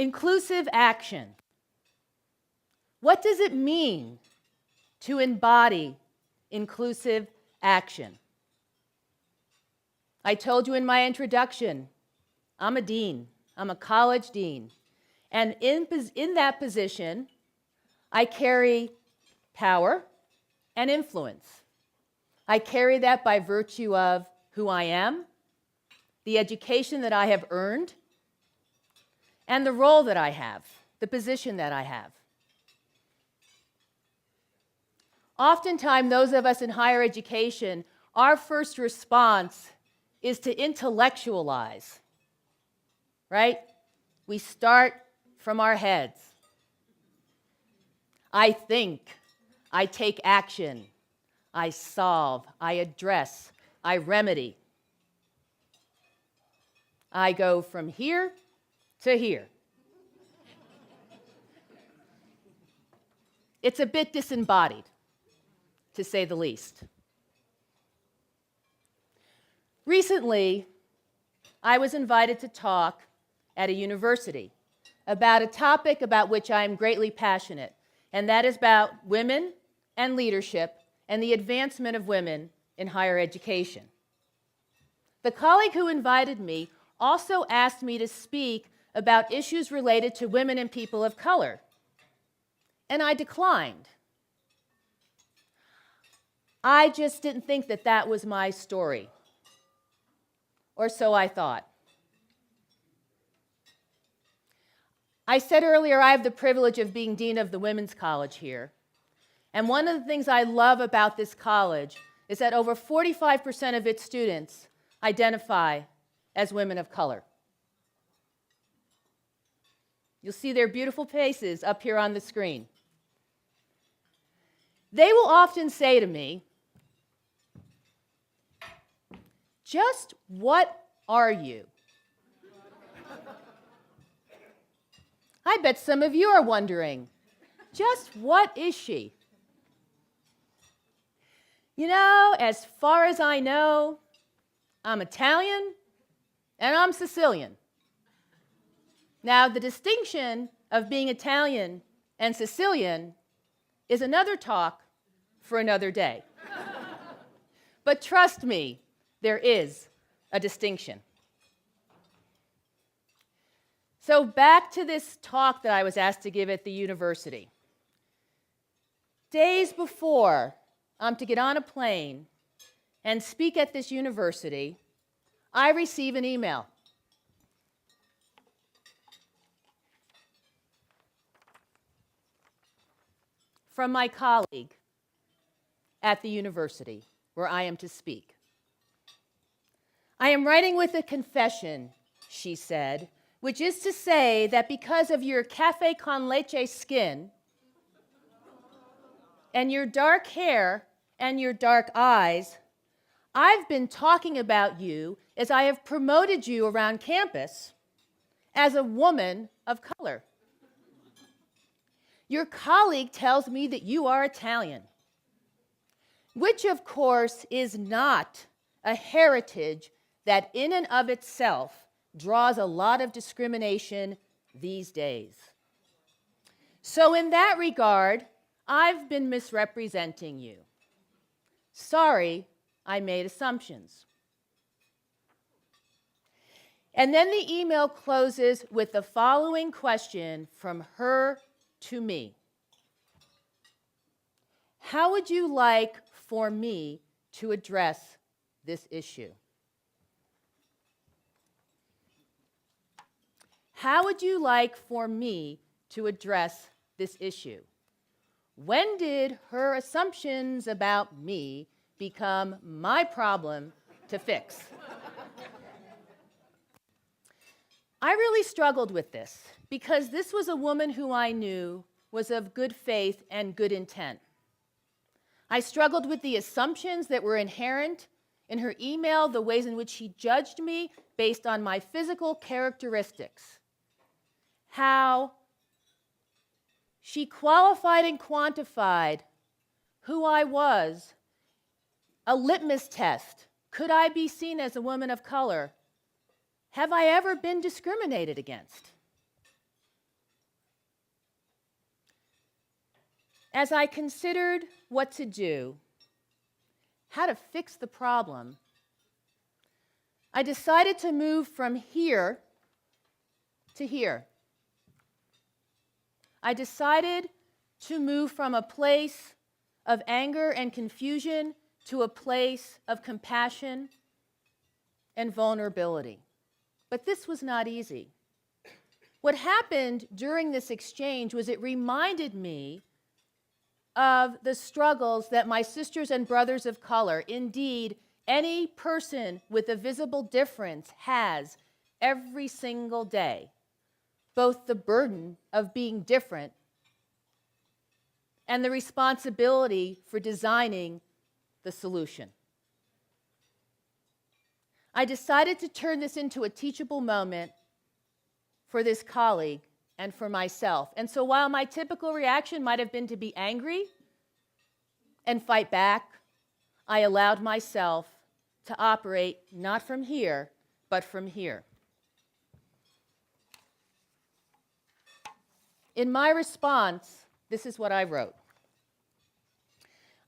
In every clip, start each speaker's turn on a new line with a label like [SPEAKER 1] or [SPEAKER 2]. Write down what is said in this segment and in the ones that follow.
[SPEAKER 1] Inclusive action. What does it mean to embody inclusive action? I told you in my introduction, I'm a dean. I'm a college dean. And in that position, I carry power and influence. I carry that by virtue of who I am, the education that I have earned, and the role that I have, the position that I have. Oftentimes, those of us in higher education, our first response is to intellectualize, right? We start from our heads. I think, I take action, I solve, I address, I remedy. I go from here to here. It's a bit disembodied, to say the least. Recently, I was invited to talk at a university about a topic about which I am greatly passionate, and that is about women and leadership and the advancement of women in higher education. The colleague who invited me also asked me to speak about issues related to women and people of color, and I declined. I just didn't think that that was my story, or so I thought. I said earlier I have the privilege of being dean of the Women's College here, and one of the things I love about this college is that over 45% of its students identify as women of color. You'll see their beautiful faces up here on the screen. They will often say to me, "Just what are you?" I bet some of you are wondering, just what is she? You know, as far as I know, I'm Italian and I'm Sicilian. Now, the distinction of being Italian and Sicilian is another talk for another day. But trust me, there is a distinction. So back to this talk that I was asked to give at the university. Days before I'm to get on a plane and speak at this university, I receive an email. From my colleague at the university where I am to speak. "I am writing with a confession," she said, "which is to say that because of your cafe con leche skin and your dark hair and your dark eyes, I've been talking about you as I have promoted you around campus as a woman of color. Your colleague tells me that you are Italian, which of course is not a heritage that in and of itself draws a lot of discrimination these days. So in that regard, I've been misrepresenting you. Sorry, I made assumptions." And then the email closes with the following question from her to me. "How would you like for me to address this issue?" How would you like for me to address this issue? When did her assumptions about me become my problem to fix? I really struggled with this because this was a woman who I knew was of good faith and good intent. I struggled with the assumptions that were inherent in her email, the ways in which she judged me based on my physical characteristics. How she qualified and quantified who I was, a litmus test. Could I be seen as a woman of color? Have I ever been discriminated against? As I considered what to do, how to fix the problem, I decided to move from here to here. I decided to move from a place of anger and confusion to a place of compassion and vulnerability. But this was not easy. What happened during this exchange was it reminded me of the struggles that my sisters and brothers of color, indeed, any person with a visible difference has every single day, both the burden of being different and the responsibility for designing the solution. I decided to turn this into a teachable moment for this colleague and for myself. And so while my typical reaction might have been to be angry and fight back, I allowed myself to operate not from here, but from here. In my response, this is what I wrote.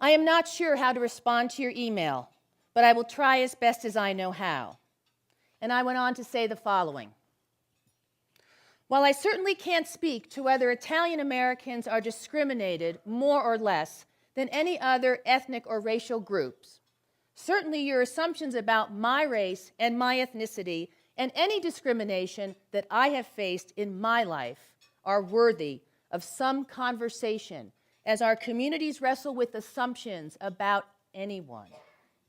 [SPEAKER 1] I am not sure how to respond to your email, but I will try as best as I know how. And I went on to say the following. While I certainly can't speak to whether Italian Americans are discriminated more or less than any other ethnic or racial groups, certainly your assumptions about my race and my ethnicity and any discrimination that I have faced in my life are worthy of some conversation as our communities wrestle with assumptions about anyone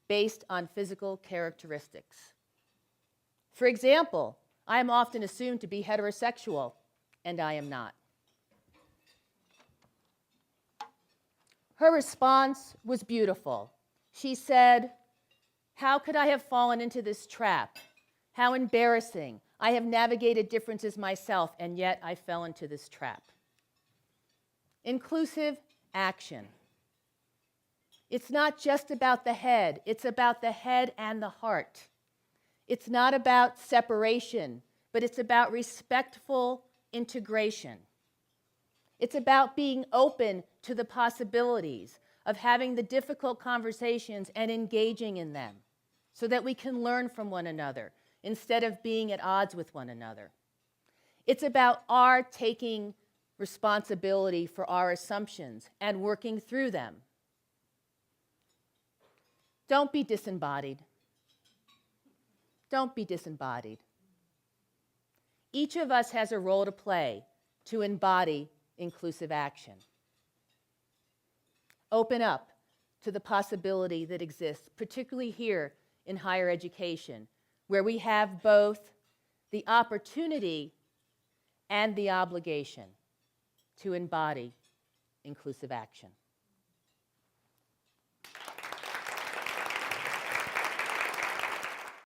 [SPEAKER 1] based on physical characteristics. For example, I am often assumed to be heterosexual, and I am not. Her response was beautiful. She said, "How could I have fallen into this trap? How embarrassing. I have navigated differences myself, and yet I fell into this trap." Inclusive action. It's not just about the head. It's about the head and the heart. It's not about separation, but it's about respectful integration. It's about being open to the possibilities of having the difficult conversations and engaging in them so that we can learn from one another instead of being at odds with one another. It's about our taking responsibility for our assumptions and working through them. Don't be disembodied. Don't be disembodied. Each of us has a role to play to embody inclusive action. Open up to the possibility that exists, particularly here in higher education, where we have both the opportunity and the obligation to embody inclusive action.